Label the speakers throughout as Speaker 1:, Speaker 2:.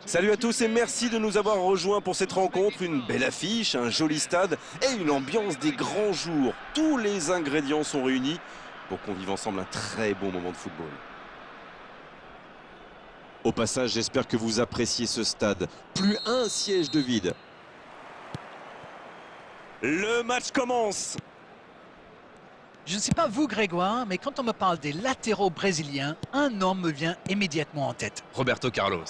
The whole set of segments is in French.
Speaker 1: Salut à tous et merci de nous avoir rejoints pour cette rencontre. Une belle affiche, un joli stade et une ambiance des grands jours. Tous les ingrédients sont réunis pour qu'on vive ensemble un très bon moment de football. Au passage, j'espère que vous appréciez ce stade. Plus un siège de vide. Le match commence.
Speaker 2: Je ne sais pas vous, Grégoire, mais quand on me parle des latéraux brésiliens, un nom me vient immédiatement en tête.
Speaker 3: Roberto Carlos.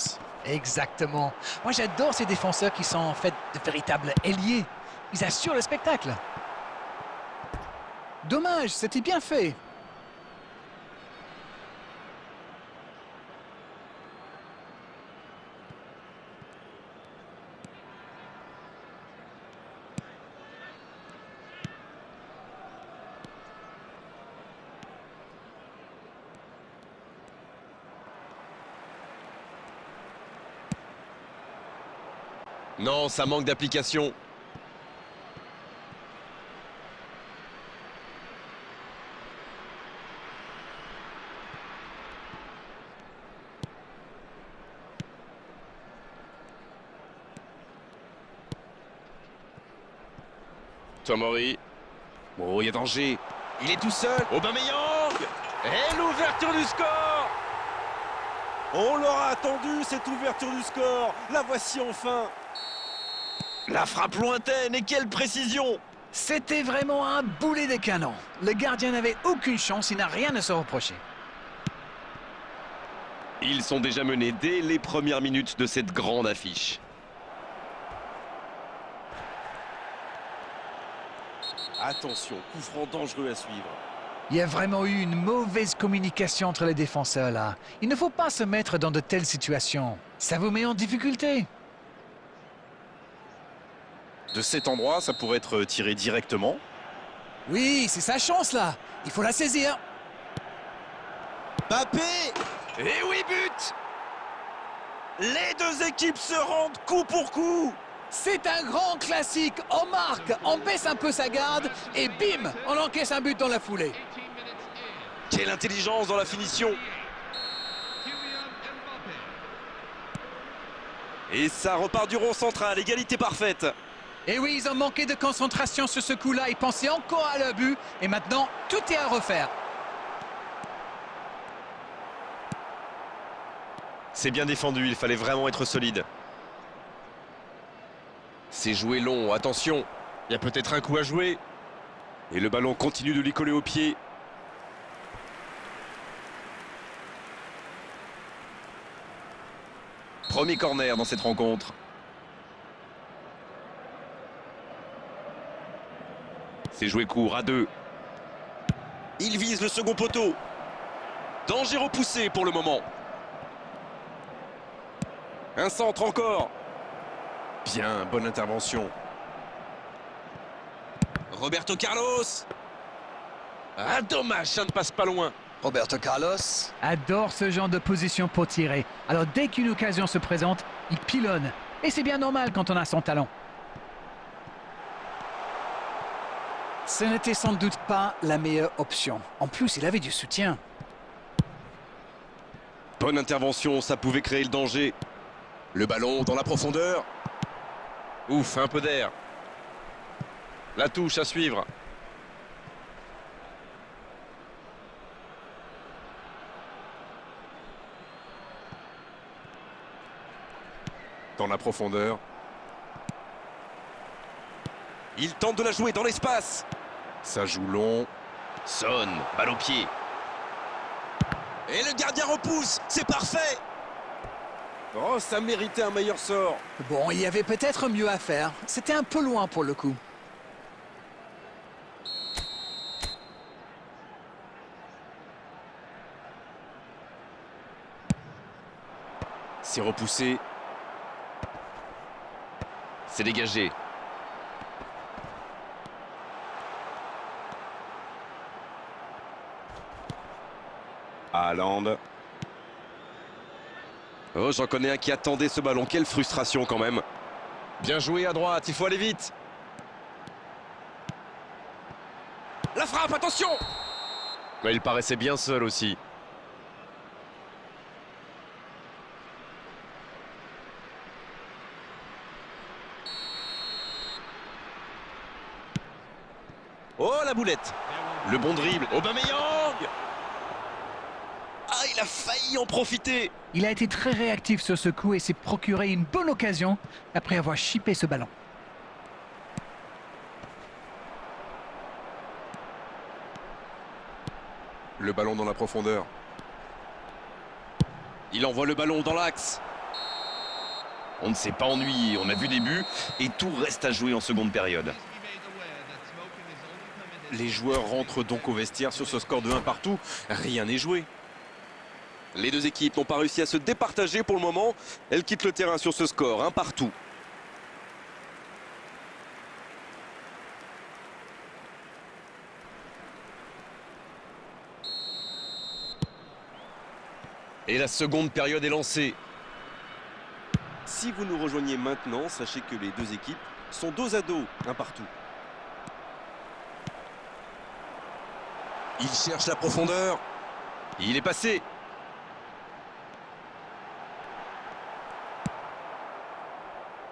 Speaker 2: Exactement. Moi, j'adore ces défenseurs qui sont en fait de véritables ailiers. Ils assurent le spectacle. Dommage, c'était bien fait.
Speaker 3: Non, ça manque d'application. Tomori.
Speaker 1: Oh, il y a danger. Il est tout seul.
Speaker 3: Aubameyang. Et l'ouverture du score.
Speaker 1: On l'aura attendu, cette ouverture du score. La voici enfin.
Speaker 3: La frappe lointaine et quelle précision.
Speaker 2: C'était vraiment un boulet de canon. Le gardien n'avait aucune chance, il n'a rien à se reprocher.
Speaker 3: Ils sont déjà menés dès les premières minutes de cette grande affiche.
Speaker 1: Attention, coup franc dangereux à suivre.
Speaker 2: Il y a vraiment eu une mauvaise communication entre les défenseurs là. Il ne faut pas se mettre dans de telles situations. Ça vous met en difficulté.
Speaker 1: De cet endroit, ça pourrait être tiré directement.
Speaker 2: Oui, c'est sa chance là. Il faut la saisir.
Speaker 1: Mbappé.
Speaker 3: Et oui, but.
Speaker 1: Les deux équipes se rendent coup pour coup.
Speaker 2: C'est un grand classique. On marque, on baisse un peu sa garde et bim, on encaisse un but dans la foulée.
Speaker 1: Quelle intelligence dans la finition. Et ça repart du rond central, égalité parfaite.
Speaker 2: Et oui, ils ont manqué de concentration sur ce coup-là. Ils pensaient encore à leur but. Et maintenant, tout est à refaire.
Speaker 3: C'est bien défendu, il fallait vraiment être solide. C'est joué long, attention. Il y a peut-être un coup à jouer.
Speaker 1: Et le ballon continue de lui coller au pied.
Speaker 3: Premier corner dans cette rencontre. C'est joué court à 2.
Speaker 1: Il vise le second poteau.
Speaker 3: Danger repoussé pour le moment.
Speaker 1: Un centre encore. Bien, bonne intervention.
Speaker 3: Roberto Carlos. Ah, dommage, ça ne passe pas loin.
Speaker 2: Roberto Carlos adore ce genre de position pour tirer. Alors dès qu'une occasion se présente, il pilonne. Et c'est bien normal quand on a son talent. Ce n'était sans doute pas la meilleure option. En plus, il avait du soutien.
Speaker 1: Bonne intervention, ça pouvait créer le danger. Le ballon dans la profondeur.
Speaker 3: Ouf, un peu d'air. La touche à suivre.
Speaker 1: Dans la profondeur. Il tente de la jouer dans l'espace. Ça joue long.
Speaker 3: Son, balle au pied.
Speaker 1: Et le gardien repousse, c'est parfait. Oh, ça méritait un meilleur sort.
Speaker 2: Bon, il y avait peut-être mieux à faire. C'était un peu loin pour le coup.
Speaker 1: C'est repoussé.
Speaker 3: C'est dégagé.
Speaker 1: Haaland. Oh, j'en connais un qui attendait ce ballon. Quelle frustration quand même.
Speaker 3: Bien joué à droite, il faut aller vite.
Speaker 1: La frappe, attention.
Speaker 3: Mais il paraissait bien seul aussi.
Speaker 1: Oh, la boulette.
Speaker 3: Le bon dribble. Aubameyang.
Speaker 1: Ah, il a failli en profiter.
Speaker 2: Il a été très réactif sur ce coup et s'est procuré une bonne occasion après avoir chippé ce ballon.
Speaker 1: Le ballon dans la profondeur. Il envoie le ballon dans l'axe.
Speaker 3: On ne s'est pas ennuyé, on a vu des buts et tout reste à jouer en seconde période.
Speaker 1: Les joueurs rentrent donc au vestiaire sur ce score de 1 partout. Rien n'est joué. Les deux équipes n'ont pas réussi à se départager pour le moment. Elles quittent le terrain sur ce score, 1 partout.
Speaker 3: Et la seconde période est lancée.
Speaker 1: Si vous nous rejoignez maintenant, sachez que les deux équipes sont dos à dos, 1 partout. Il cherche la profondeur.
Speaker 3: Il est passé.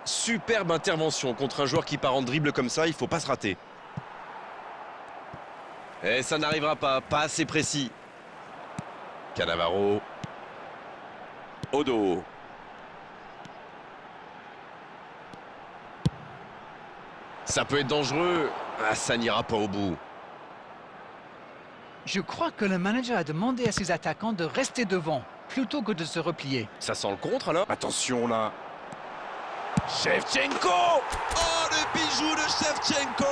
Speaker 3: Superbe intervention contre un joueur qui part en dribble comme ça, il ne faut pas se rater. Et ça n'arrivera pas assez précis. Cannavaro.
Speaker 1: Odo.
Speaker 3: Ça peut être dangereux. Ah, ça n'ira pas au bout.
Speaker 2: Je crois que le manager a demandé à ses attaquants de rester devant plutôt que de se replier.
Speaker 3: Ça sent le contre alors.
Speaker 1: Attention là.
Speaker 3: Shevchenko.
Speaker 1: Oh, le bijou de Shevchenko.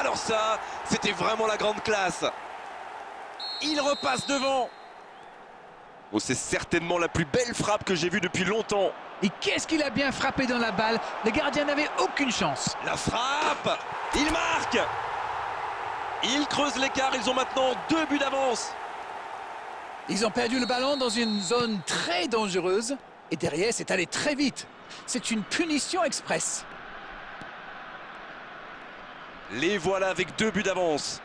Speaker 1: Alors ça, c'était vraiment la grande classe. Il repasse devant. Oh, c'est certainement la plus belle frappe que j'ai vue depuis longtemps.
Speaker 2: Et qu'est-ce qu'il a bien frappé dans la balle. Le gardien n'avait aucune chance.
Speaker 1: La frappe. Il marque. Ils creusent l'écart, ils ont maintenant 2 buts d'avance.
Speaker 2: Ils ont perdu le ballon dans une zone très dangereuse. Et derrière, c'est allé très vite. C'est une punition express.
Speaker 1: Les voilà avec 2 buts d'avance.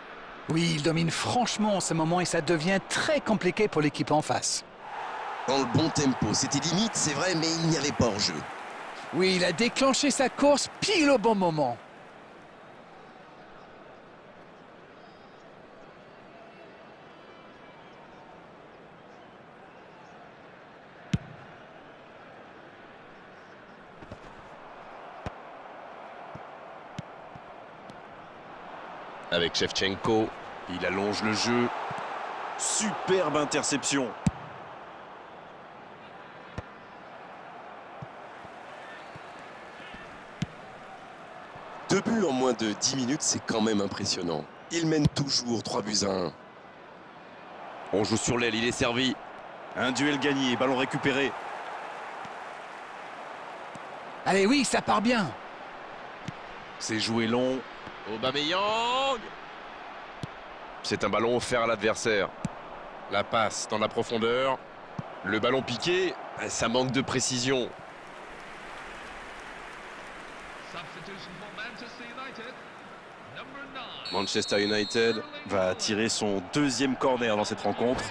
Speaker 2: Oui, il domine franchement en ce moment et ça devient très compliqué pour l'équipe en face.
Speaker 4: Dans le bon tempo, c'était limite, c'est vrai, mais il n'y avait pas hors-jeu.
Speaker 2: Oui, il a déclenché sa course pile au bon moment.
Speaker 3: Avec Shevchenko.
Speaker 1: Il allonge le jeu. Superbe interception.
Speaker 4: Deux buts en moins de 10 minutes, c'est quand même impressionnant. Il mène toujours 3-1.
Speaker 1: On joue sur l'aile, il est servi. Un duel gagné, ballon récupéré.
Speaker 2: Allez, oui, ça part bien.
Speaker 1: C'est joué long.
Speaker 3: Aubameyang. C'est un ballon offert à l'adversaire. La passe dans la profondeur. Le ballon piqué, ça manque de précision.
Speaker 1: Manchester United va tirer son 2e corner dans cette rencontre.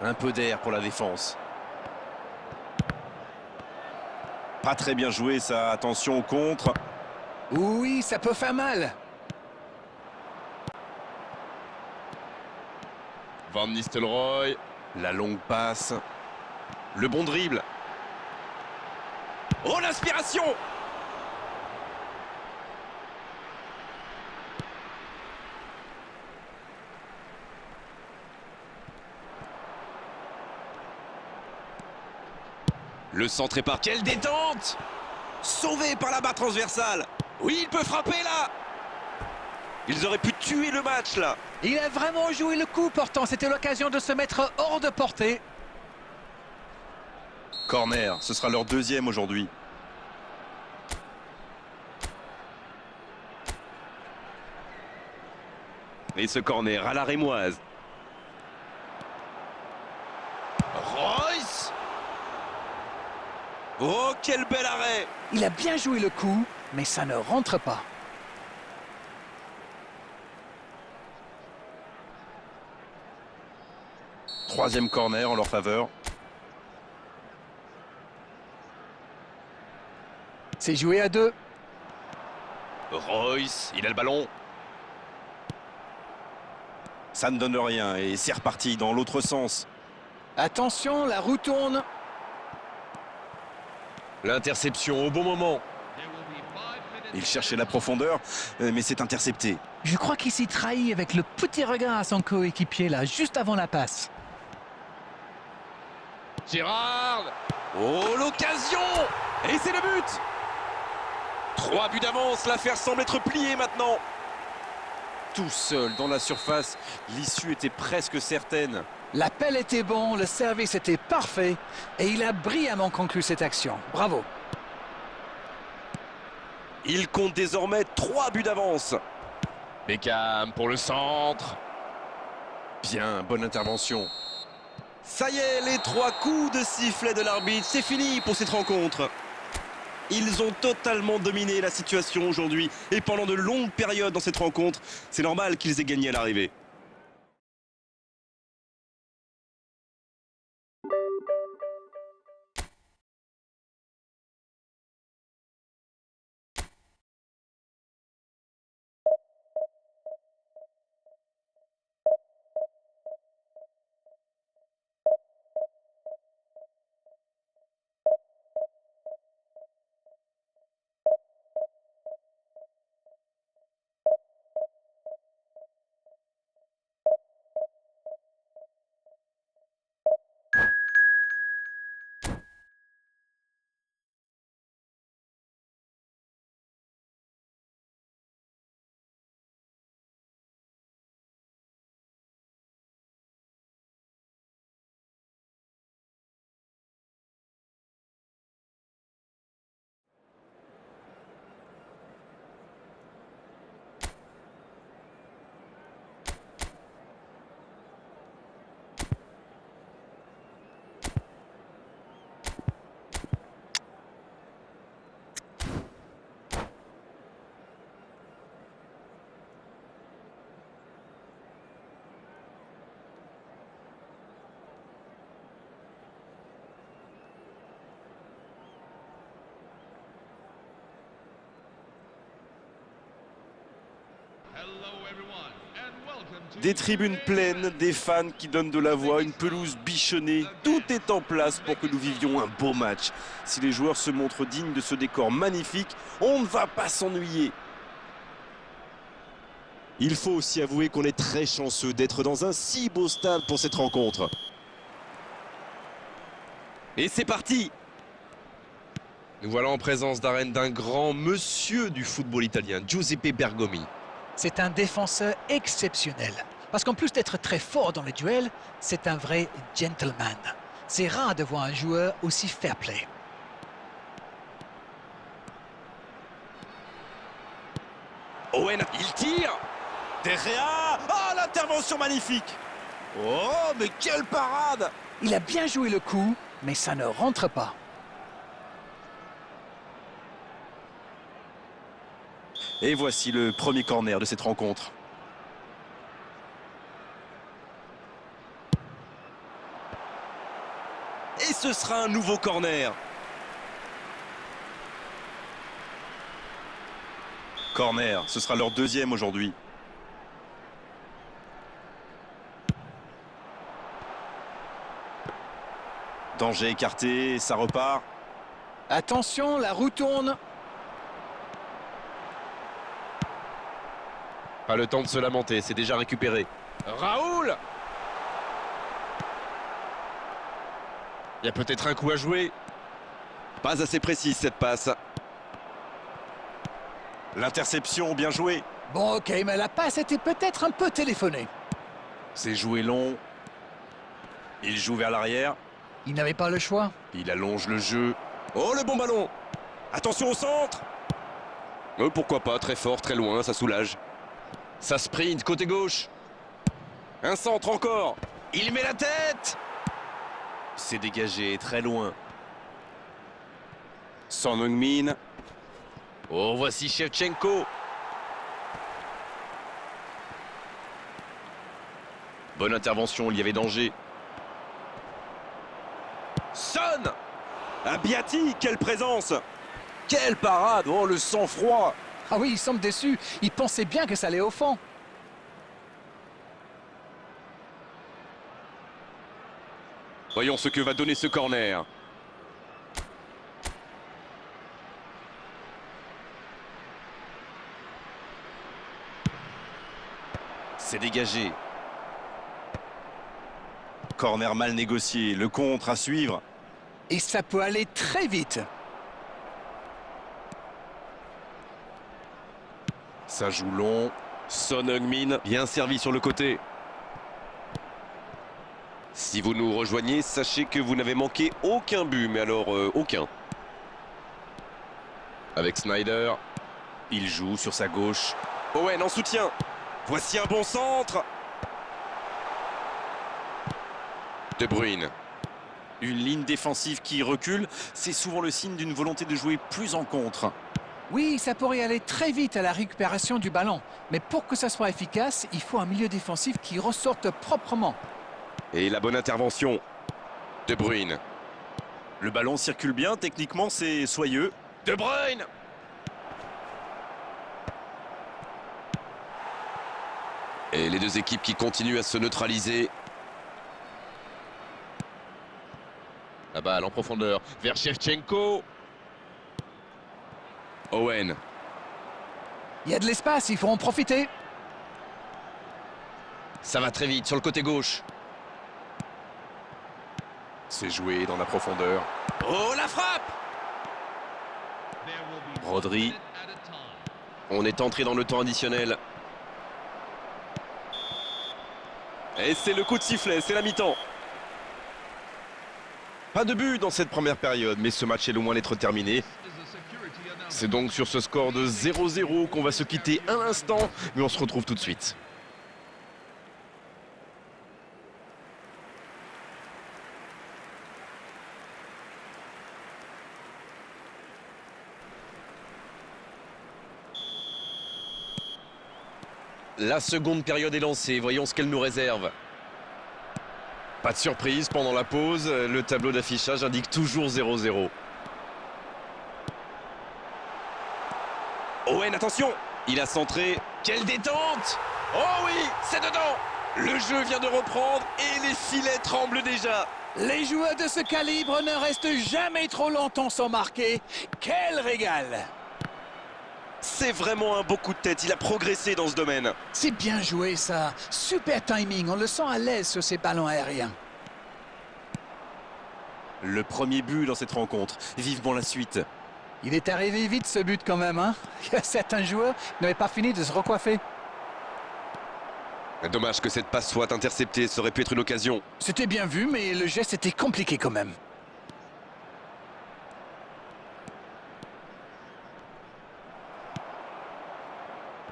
Speaker 1: Un peu d'air pour la défense. Pas très bien joué ça, attention au contre.
Speaker 2: Oui, ça peut faire mal.
Speaker 3: Van Nistelrooy.
Speaker 1: La longue passe. Le bon dribble. Oh, l'inspiration!
Speaker 3: Le centre est par... Quelle détente!
Speaker 1: Sauvé par la barre transversale. Oui, il peut frapper là. Ils auraient pu tuer le match là.
Speaker 2: Il a vraiment joué le coup pourtant. C'était l'occasion de se mettre hors de portée.
Speaker 1: Corner, ce sera leur deuxième aujourd'hui. Et ce corner à la rémoise.
Speaker 3: Royce!
Speaker 1: Oh, quel bel arrêt!
Speaker 2: Il a bien joué le coup, mais ça ne rentre pas.
Speaker 1: Troisième corner en leur faveur.
Speaker 2: C'est joué à 2.
Speaker 3: Royce, il a le ballon.
Speaker 1: Ça ne donne rien et c'est reparti dans l'autre sens.
Speaker 2: Attention, la roue tourne.
Speaker 3: L'interception au bon moment.
Speaker 1: Il cherchait la profondeur, mais c'est intercepté.
Speaker 2: Je crois qu'il s'y trahit avec le petit regard à son coéquipier là, juste avant la passe.
Speaker 3: Gérard!
Speaker 1: Oh, l'occasion! Et c'est le but! 3 buts d'avance, l'affaire semble être pliée maintenant. Tout seul dans la surface, l'issue était presque certaine.
Speaker 2: L'appel était bon, le service était parfait et il a brillamment conclu cette action. Bravo.
Speaker 1: Il compte désormais 3 buts d'avance.
Speaker 3: Beckham pour le centre.
Speaker 1: Bien, bonne intervention. Ça y est, les 3 coups de sifflet de l'arbitre, c'est fini pour cette rencontre. Ils ont totalement dominé la situation aujourd'hui et pendant de longues périodes dans cette rencontre, c'est normal qu'ils aient gagné à l'arrivée. Des tribunes pleines, des fans qui donnent de la voix, une pelouse bichonnée. Tout est en place pour que nous vivions un beau match. Si les joueurs se montrent dignes de ce décor magnifique, on ne va pas s'ennuyer. Il faut aussi avouer qu'on est très chanceux d'être dans un si beau stade pour cette rencontre. Et c'est parti!
Speaker 3: Nous voilà en présence d'arène d'un grand monsieur du football italien, Giuseppe Bergomi.
Speaker 2: C'est un défenseur exceptionnel. Parce qu'en plus d'être très fort dans les duels, c'est un vrai gentleman. C'est rare de voir un joueur aussi fair-play.
Speaker 1: Owen, il tire. Derrea. Ah, l'intervention magnifique. Oh, mais quelle parade!
Speaker 2: Il a bien joué le coup, mais ça ne rentre pas.
Speaker 1: Et voici le premier corner de cette rencontre. Et ce sera un nouveau corner. Corner, ce sera leur deuxième aujourd'hui. Danger écarté, ça repart.
Speaker 2: Attention, la roue tourne.
Speaker 3: Pas le temps de se lamenter, c'est déjà récupéré. Raoul! Il y a peut-être un coup à jouer.
Speaker 1: Pas assez précise cette passe. L'interception, bien joué.
Speaker 2: Bon, ok, mais la passe était peut-être un peu téléphonée.
Speaker 1: C'est joué long. Il joue vers l'arrière.
Speaker 2: Il n'avait pas le choix.
Speaker 1: Il allonge le jeu. Oh, le bon ballon. Attention au centre.
Speaker 3: Pourquoi pas, très fort, très loin, ça soulage. Ça sprint, côté gauche.
Speaker 1: Un centre encore. Il met la tête. C'est dégagé, très loin. Son Heung-min.
Speaker 3: Oh, voici Shevchenko. Bonne intervention, il y avait danger.
Speaker 1: Son. Abiati, quelle présence. Quelle parade. Oh, le sang-froid.
Speaker 2: Ah oui, il semble déçu. Il pensait bien que ça allait au fond.
Speaker 3: Voyons ce que va donner ce corner.
Speaker 1: C'est dégagé. Corner mal négocié. Le contre à suivre.
Speaker 2: Et ça peut aller très vite.
Speaker 1: Ça joue long.
Speaker 3: Son Heung-min, bien servi sur le côté. Si vous nous rejoignez, sachez que vous n'avez manqué aucun but, mais alors aucun. Avec Snyder.
Speaker 1: Il joue sur sa gauche. Owen en soutien. Voici un bon centre.
Speaker 3: De Bruyne.
Speaker 1: Une ligne défensive qui recule, c'est souvent le signe d'une volonté de jouer plus en contre.
Speaker 2: Oui, ça pourrait aller très vite à la récupération du ballon. Mais pour que ça soit efficace, il faut un milieu défensif qui ressorte proprement.
Speaker 3: Et la bonne intervention. De Bruyne.
Speaker 1: Le ballon circule bien, techniquement c'est soyeux.
Speaker 3: De Bruyne. Et les deux équipes qui continuent à se neutraliser. La balle en profondeur vers Shevchenko. Owen.
Speaker 2: Il y a de l'espace, il faut en profiter.
Speaker 3: Ça va très vite sur le côté gauche.
Speaker 1: C'est joué dans la profondeur.
Speaker 3: Oh, la frappe!
Speaker 1: Rodri.
Speaker 3: On est entré dans le temps additionnel.
Speaker 1: Et c'est le coup de sifflet, c'est la mi-temps. Pas de but dans cette première période, mais ce match est loin d'être terminé.
Speaker 3: C'est donc sur ce score de 0-0 qu'on va se quitter un instant, mais on se retrouve tout de suite. La seconde période est lancée, voyons ce qu'elle nous réserve. Pas de surprise pendant la pause, le tableau d'affichage indique toujours 0-0.
Speaker 1: Owen, attention.
Speaker 3: Il a centré, quelle détente! Oh oui, c'est dedans! Le jeu vient de reprendre et les filets tremblent déjà.
Speaker 2: Les joueurs de ce calibre ne restent jamais trop longtemps sans marquer. Quel régal!
Speaker 1: C'est vraiment un beau coup de tête, il a progressé dans ce domaine.
Speaker 2: C'est bien joué ça. Super timing, on le sent à l'aise sur ces ballons aériens.
Speaker 1: Le premier but dans cette rencontre, vivement la suite.
Speaker 2: Il est arrivé vite ce but quand même, hein. Il y a certains joueurs qui n'avaient pas fini de se recoiffer.
Speaker 3: Dommage que cette passe soit interceptée, ça aurait pu être une occasion.
Speaker 2: C'était bien vu, mais le geste était compliqué quand même.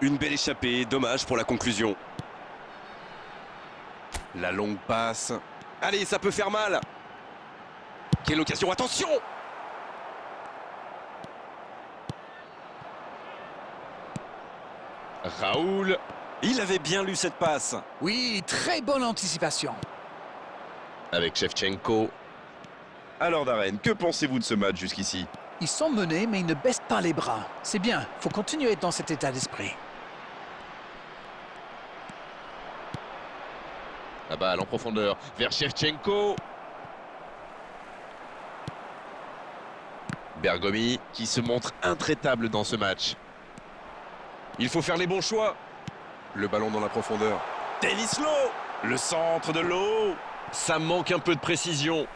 Speaker 3: Une belle échappée, dommage pour la conclusion.
Speaker 1: La longue passe. Allez, ça peut faire mal.
Speaker 3: Quelle occasion, attention! Raoul.
Speaker 1: Il avait bien lu cette passe.
Speaker 2: Oui, très bonne anticipation.
Speaker 3: Avec Shevchenko.
Speaker 1: Alors Darren, que pensez-vous de ce match jusqu'ici?
Speaker 2: Ils sont menés, mais ils ne baissent pas les bras. C'est bien, faut continuer dans cet état d'esprit.
Speaker 3: La balle en profondeur vers Shevchenko. Bergomi qui se montre intraitable dans ce match. Il faut faire les bons choix.
Speaker 1: Le ballon dans la profondeur. Denis Lowe. Le centre de Lowe.
Speaker 3: Ça manque un peu de précision.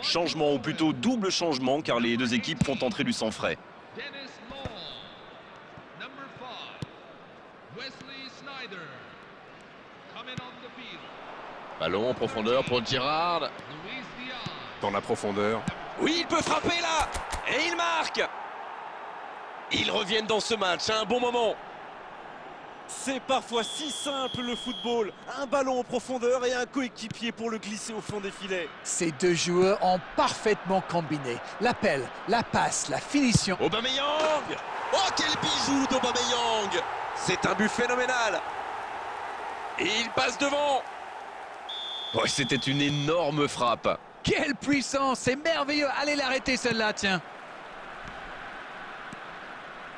Speaker 1: Changement, ou plutôt double changement, car les deux équipes font entrer du sang frais.
Speaker 3: Ballon en profondeur pour Girard.
Speaker 1: Dans la profondeur. Oui, il peut frapper là. Et il marque. Ils reviennent dans ce match à un bon moment. C'est parfois si simple le football. Un ballon en profondeur et un coéquipier pour le glisser au fond des filets.
Speaker 2: Ces deux joueurs ont parfaitement combiné. L'appel, la passe, la finition.
Speaker 1: Aubameyang. Oh, quel bijou d'Aubameyang. C'est un but phénoménal. Et il passe devant.
Speaker 3: Oh, c'était une énorme frappe.
Speaker 2: Quelle puissance, c'est merveilleux. Allez l'arrêter celle-là, tiens.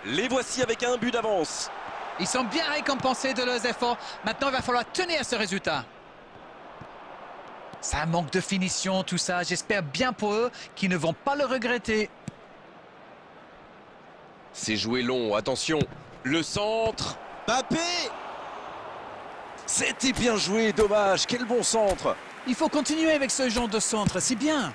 Speaker 1: Les voici avec un but d'avance.
Speaker 2: Ils sont bien récompensés de leurs efforts. Maintenant, il va falloir tenir ce résultat. Ça manque de finition, tout ça. J'espère bien pour eux qu'ils ne vont pas le regretter.
Speaker 3: C'est joué long, attention.
Speaker 1: Le centre. Mbappé. C'était bien joué, dommage. Quel bon centre.
Speaker 2: Il faut continuer avec ce genre de centre, c'est bien.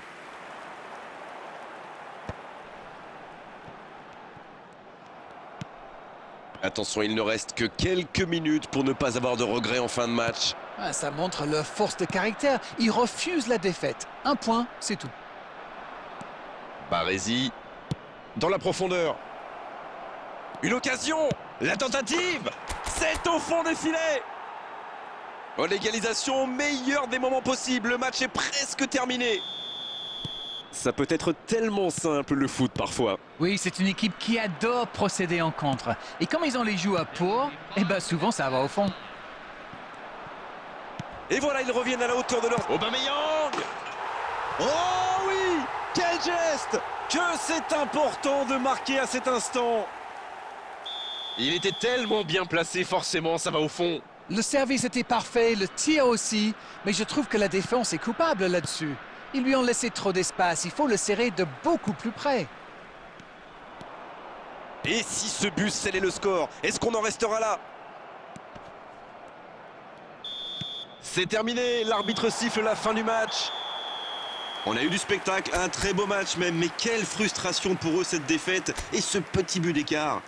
Speaker 1: Attention, il ne reste que quelques minutes pour ne pas avoir de regrets en fin de match.
Speaker 2: Ah, ça montre leur force de caractère. Ils refusent la défaite. Un point, c'est tout.
Speaker 3: Baresi. Dans la profondeur.
Speaker 1: Une occasion. La tentative. C'est au fond des filets. Oh, l'égalisation au meilleur des moments possibles. Le match est presque terminé. Ça peut être tellement simple le foot parfois.
Speaker 2: Oui, c'est une équipe qui adore procéder en contre. Et comme ils ont les joueurs pour, eh ben souvent ça va au fond.
Speaker 1: Et voilà, ils reviennent à la hauteur de leur... Aubameyang. Oh oui. Quel geste. Que c'est important de marquer à cet instant.
Speaker 3: Il était tellement bien placé, forcément, ça va au fond.
Speaker 2: Le service était parfait, le tir aussi. Mais je trouve que la défense est coupable là-dessus. Ils lui ont laissé trop d'espace, il faut le serrer de beaucoup plus près.
Speaker 1: Et si ce but scellait le score, est-ce qu'on en restera là? C'est terminé, l'arbitre siffle la fin du match. On a eu du spectacle, un très beau match même, mais quelle frustration pour eux cette défaite et ce petit but d'écart.